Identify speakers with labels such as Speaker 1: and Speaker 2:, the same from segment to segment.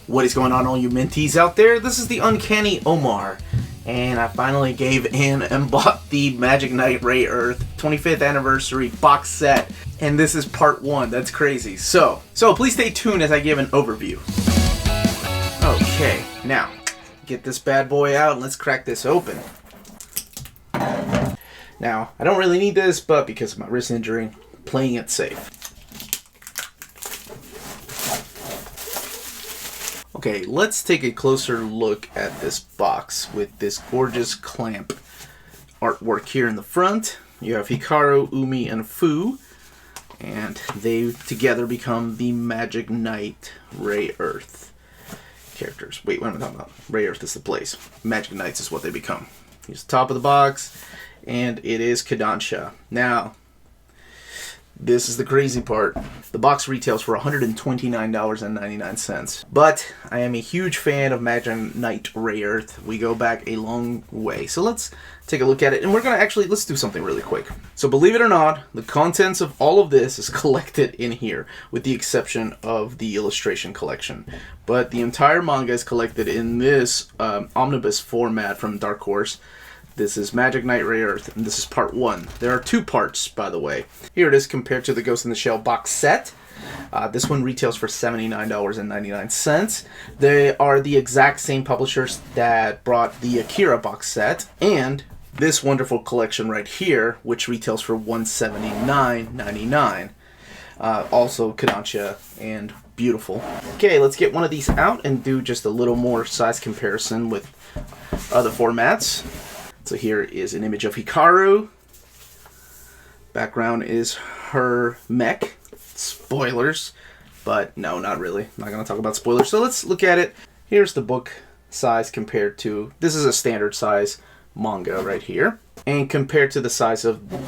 Speaker 1: What is going on, all you minties out there? This is the Uncanny Omar, and I finally gave in and bought the Magic Knight Rayearth 25th Anniversary Box Set, and this is part 1. That's crazy. So please stay tuned as I give an overview. Okay, now, get this bad boy out and let's crack this open. Now, I don't really need this, but because of my wrist injury, playing it safe. Okay, let's take a closer look at this box with this gorgeous clamp artwork here in the front. You have Hikaru, Umi, and Fu, and they together become the Magic Knight Rayearth characters. Wait, what am I talking about? Rayearth is the place. Magic Knights is what they become. Here's the top of the box, and it is Kodansha. Now, this is the crazy part. The box retails for $129.99. But I am a huge fan of Magic Knight Rayearth. We go back a long way. So let's take a look at it. And we're going to let's do something really quick. So believe it or not, the contents of all of this is collected in here, with the exception of the illustration collection. But the entire manga is collected in this omnibus format from Dark Horse. This is Magic Knight Rayearth, and this is part 1. There are 2 parts, by the way. Here it is compared to the Ghost in the Shell box set. This one retails for $79.99. They are the exact same publishers that brought the Akira box set, and this wonderful collection right here, which retails for $179.99. Also Kodansha and beautiful. Okay, let's get one of these out and do just a little more size comparison with other formats. So here is an image of Hikaru. Background is her mech. Spoilers, but no, not really. I'm not going to talk about spoilers. So let's look at it. Here's the book size compared to, this is a standard size manga right here, and compared to the size of the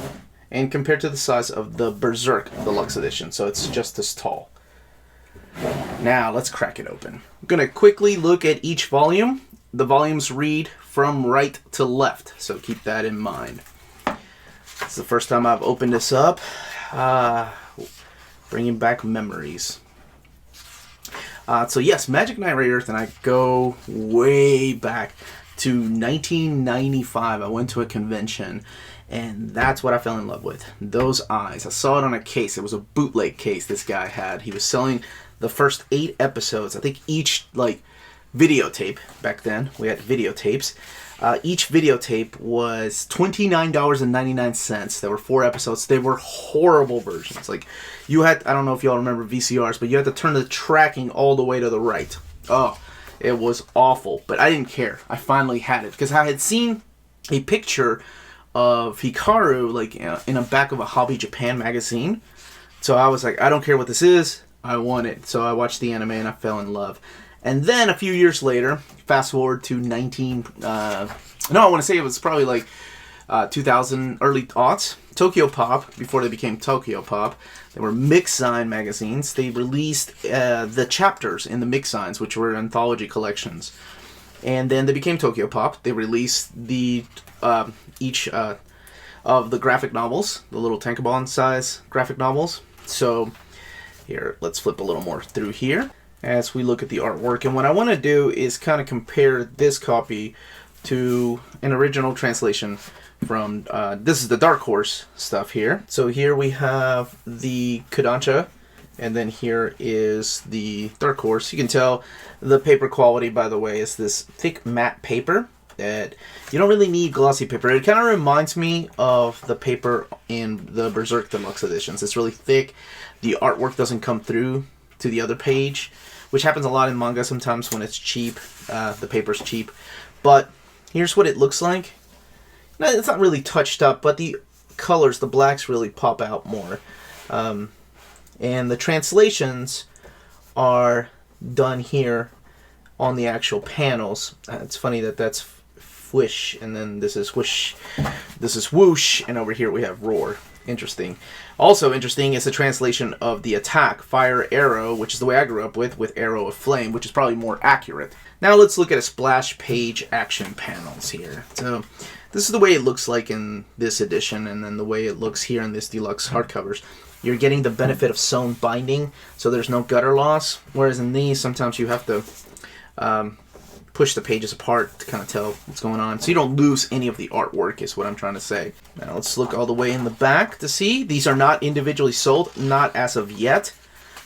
Speaker 1: Berserk Deluxe Edition. So it's just as tall. Now let's crack it open. I'm going to quickly look at each volume. The volumes read from right to left, so keep that in mind. It's the first time I've opened this up. Bringing back memories. So yes, Magic Knight Rayearth, and I go way back to 1995. I went to a convention, and that's what I fell in love with. Those eyes. I saw it on a case. It was a bootleg case this guy had. He was selling the first 8 episodes. I think each, videotape. Back then, we had videotapes. Each videotape was $29.99. There were 4 episodes. They were horrible versions. You had, I don't know if y'all remember VCRs, but you had to turn the tracking all the way to the right. Oh, it was awful. But I didn't care. I finally had it because I had seen a picture of Hikaru in the back of a Hobby Japan magazine. So I was like, I don't care what this is. I want it. So I watched the anime and I fell in love. And then a few years later, fast forward to I want to say it was probably 2000, early aughts, Tokyo Pop, before they became Tokyo Pop. They were Mix Sign magazines. They released the chapters in the Mix Signs, which were anthology collections. And then they became Tokyo Pop. They released each of the graphic novels, the little tankobon size graphic novels. So here, let's flip a little more through here as we look at the artwork. And what I want to do is kind of compare this copy to an original translation from, this is the Dark Horse stuff here. So here we have the Kodansha, and then here is the Dark Horse. You can tell the paper quality, by the way, is this thick matte paper that you don't really need glossy paper. It kind of reminds me of the paper in the Berserk Deluxe Editions. It's really thick. The artwork doesn't come through to the other page, which happens a lot in manga sometimes when it's cheap. The paper's cheap. But here's what it looks like. No, it's not really touched up, but the colors, the blacks, really pop out more. And the translations are done here on the actual panels. It's funny that that's whoosh, and then this is whoosh, this is whoosh, and over here we have roar. Interesting. Also interesting is the translation of the attack, Fire Arrow, which is the way I grew up with Arrow of Flame, which is probably more accurate. Now let's look at a splash page action panels here. So this is the way it looks like in this edition, and then the way it looks here in this deluxe hardcovers. you're getting the benefit of sewn binding, so there's no gutter loss. Whereas in these, sometimes you have to push the pages apart to kind of tell what's going on, so you don't lose any of the artwork, is what I'm trying to say. Now let's look all the way in the back to see. These are not individually sold, not as of yet.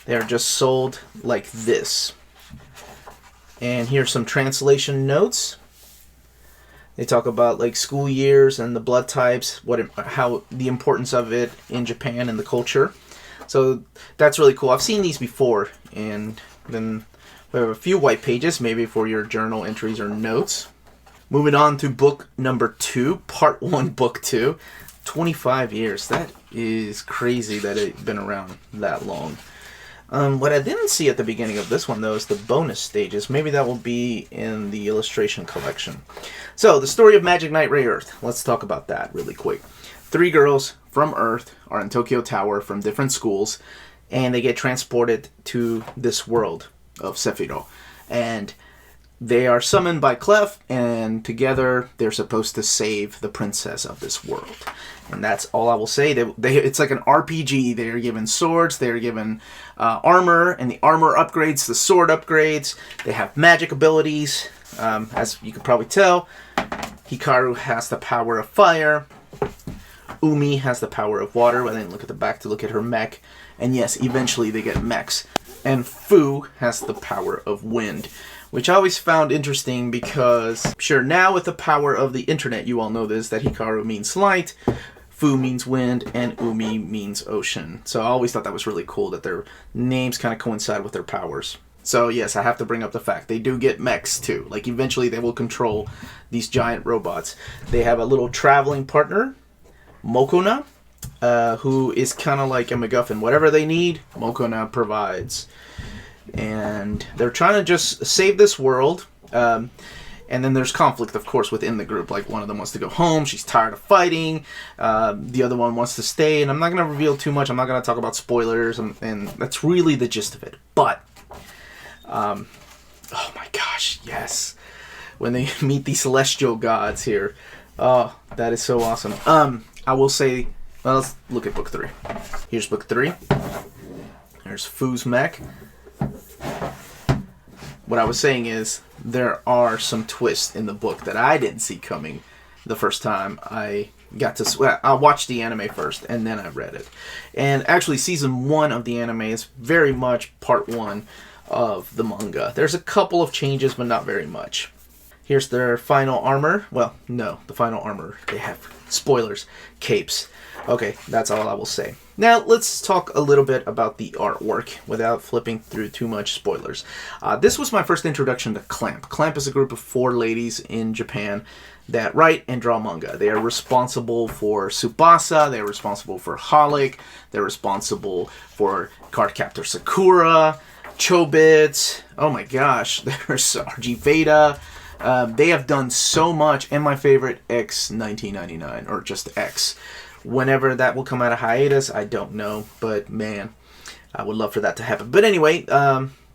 Speaker 1: They're just sold like this. And here's some translation notes. They talk about like school years and the blood types, how the importance of it in Japan and the culture. So that's really cool. I've seen these before, and then we have a few white pages, maybe for your journal entries or notes. Moving on to book number 2, part 1, book 2. 25 years. That is crazy that it's been around that long. What I didn't see at the beginning of this one, though, is the bonus stages. Maybe that will be in the illustration collection. So, the story of Magic Knight Rayearth. Let's talk about that really quick. 3 girls from Earth are in Tokyo Tower from different schools, and they get transported to this world of Sephiroth. And they are summoned by Clef, and together they're supposed to save the princess of this world. And that's all I will say. It's like an RPG. They are given swords, they are given armor, and the armor upgrades, the sword upgrades. They have magic abilities. As you can probably tell, Hikaru has the power of fire. Umi has the power of water. I didn't look at the back to look at her mech. And yes, eventually they get mechs. And Fu has the power of wind, which I always found interesting because, sure, now with the power of the internet, you all know this, that Hikaru means light, Fu means wind, and Umi means ocean. So I always thought that was really cool that their names kind of coincide with their powers. So yes, I have to bring up the fact they do get mechs too. Like eventually they will control these giant robots. They have a little traveling partner, Mokona, who is kind of like a MacGuffin. Whatever they need, Mokona provides. And they're trying to just save this world. And then there's conflict, of course, within the group. Like, one of them wants to go home. She's tired of fighting. The other one wants to stay. And I'm not going to reveal too much. I'm not going to talk about spoilers. And that's really the gist of it. But, oh my gosh, yes. When they meet the celestial gods here. Oh, that is so awesome. I will say, well, let's look at book 3. Here's book 3. There's Fu's mech. What I was saying is, there are some twists in the book that I didn't see coming the first time I got to... I watched the anime first, and then I read it. And actually, season 1 of the anime is very much part 1 of the manga. There's a couple of changes, but not very much. Here's their final armor. Well, no, the final armor. They have, spoilers, capes. Okay, that's all I will say. Now, let's talk a little bit about the artwork without flipping through too much spoilers. This was my first introduction to Clamp. Clamp is a group of 4 ladies in Japan that write and draw manga. They are responsible for Tsubasa, they're responsible for Holic, they're responsible for Cardcaptor Sakura, Chobits, oh my gosh, there's RG Veda. They have done so much, and my favorite, X 1999, or just X. Whenever that will come out of hiatus, I don't know, but man, I would love for that to happen. But anyway,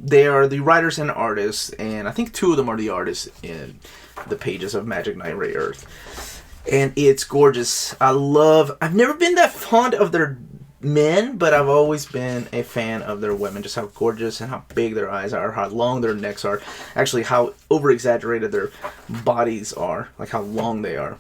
Speaker 1: they are the writers and artists, and I think 2 of them are the artists in the pages of Magic Knight Rayearth. And it's gorgeous. I've never been that fond of their men, but I've always been a fan of their women. Just how gorgeous and how big their eyes are, how long their necks are, actually how over-exaggerated their bodies are, like how long they are.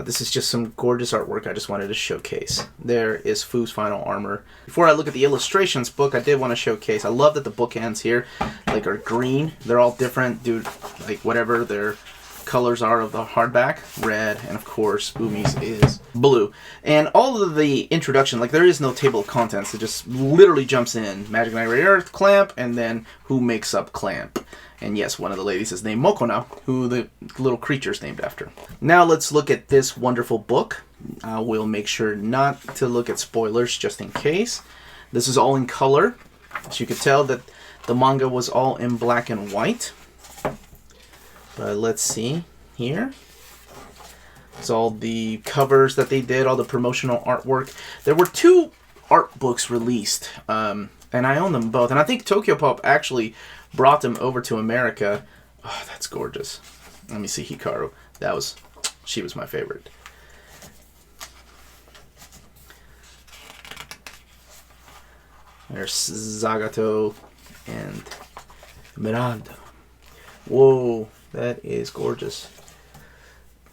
Speaker 1: This is just some gorgeous artwork I just wanted to showcase. There is Fu's final armor. Before I look at the illustrations book, I did want to showcase. I love that the bookends here like are green. They're all different, dude. Like whatever their colors are of the hardback, red, and of course Umi's is blue. And all of the introduction, like there is no table of contents. It just literally jumps in. Magic Knight Rayearth, Clamp, and then who makes up Clamp. And yes, one of the ladies is named Mokona, who the little creature's named after. Now let's look at this wonderful book. We'll make sure not to look at spoilers just in case. This is all in color. As you can tell that the manga was all in black and white. But let's see here. It's all the covers that they did, all the promotional artwork. There were 2 art books released, and I own them both. And I think Tokyo Pop actually brought them over to America. Oh, that's gorgeous. Let me see Hikaru. She was my favorite. There's Zagato and Miranda. Whoa, that is gorgeous.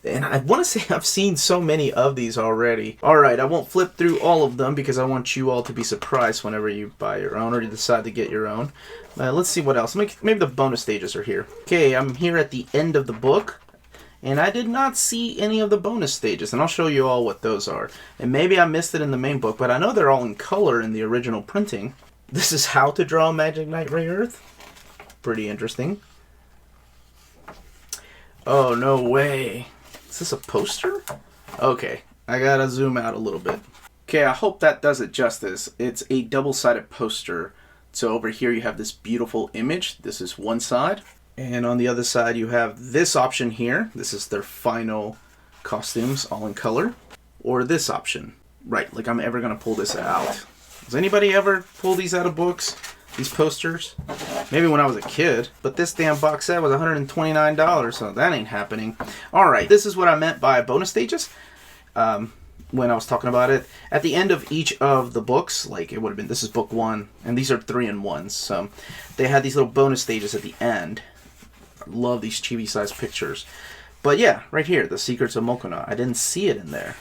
Speaker 1: And I want to say I've seen so many of these already. Alright, I won't flip through all of them because I want you all to be surprised whenever you buy your own or you decide to get your own. Let's see what else. Maybe the bonus stages are here. Okay, I'm here at the end of the book. And I did not see any of the bonus stages. And I'll show you all what those are. And maybe I missed it in the main book, but I know they're all in color in the original printing. This is how to draw Magic Knight Rayearth. Pretty interesting. Oh, no way. Is this a poster? Okay, I gotta zoom out a little bit. Okay, I hope that does it justice. It's a double-sided poster. So over here you have this beautiful image. This is one side. And on the other side you have this option here. This is their final costumes, all in color. Or this option. Right, like I'm ever gonna pull this out. Does anybody ever pull these out of books? These posters? Maybe when I was a kid. But this damn box set was $129, so that ain't happening. Alright, this is what I meant by bonus stages. When I was talking about it. At the end of each of the books, like it would have been, this is book 1, and these are 3-in-1s. So they had these little bonus stages at the end. I love these chibi-sized pictures. But yeah, right here, The Secrets of Mokona. I didn't see it in there.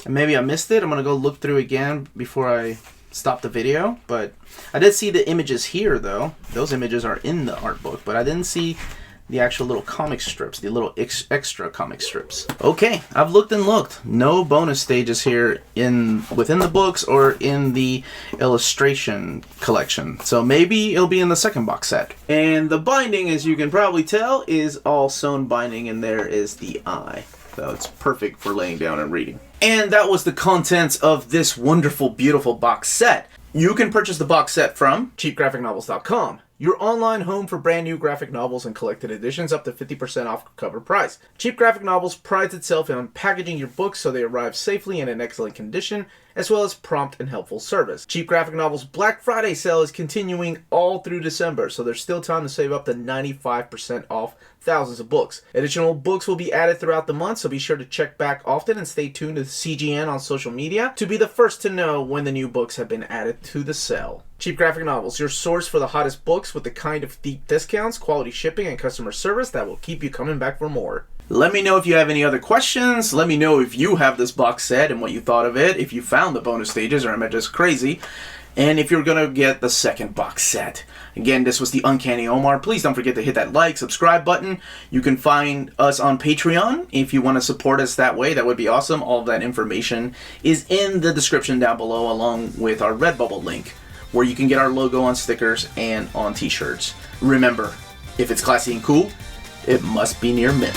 Speaker 1: And maybe I missed it. I'm going to go look through again before I stop the video. But I did see the images here, though. Those images are in the art book. But I didn't see the actual little comic strips, the little extra comic strips. Okay, I've looked and looked. No bonus stages here within the books or in the illustration collection. So maybe it'll be in the second box set. And the binding, as you can probably tell, is all sewn binding, and there is the eye. So it's perfect for laying down and reading. And that was the contents of this wonderful, beautiful box set. You can purchase the box set from cheapgraphicnovels.com. Your online home for brand new graphic novels and collected editions up to 50% off cover price. Cheap Graphic Novels prides itself on packaging your books so they arrive safely and in excellent condition, as well as prompt and helpful service. Cheap Graphic Novels Black Friday sale is continuing all through December, so there's still time to save up to 95% off thousands of books. Additional books will be added throughout the month, so be sure to check back often and stay tuned to CGN on social media to be the first to know when the new books have been added to the sale. Cheap Graphic Novels, your source for the hottest books with the kind of deep discounts, quality shipping, and customer service that will keep you coming back for more. Let me know if you have any other questions. Let me know if you have this box set and what you thought of it, if you found the bonus stages or am I just crazy, and if you're going to get the second box set. Again, this was the Uncanny Omar. Please don't forget to hit that like, subscribe button. You can find us on Patreon if you want to support us that way. That would be awesome. All of that information is in the description down below, along with our Redbubble link, where you can get our logo on stickers and on t-shirts. Remember, if it's classy and cool, it must be near mint.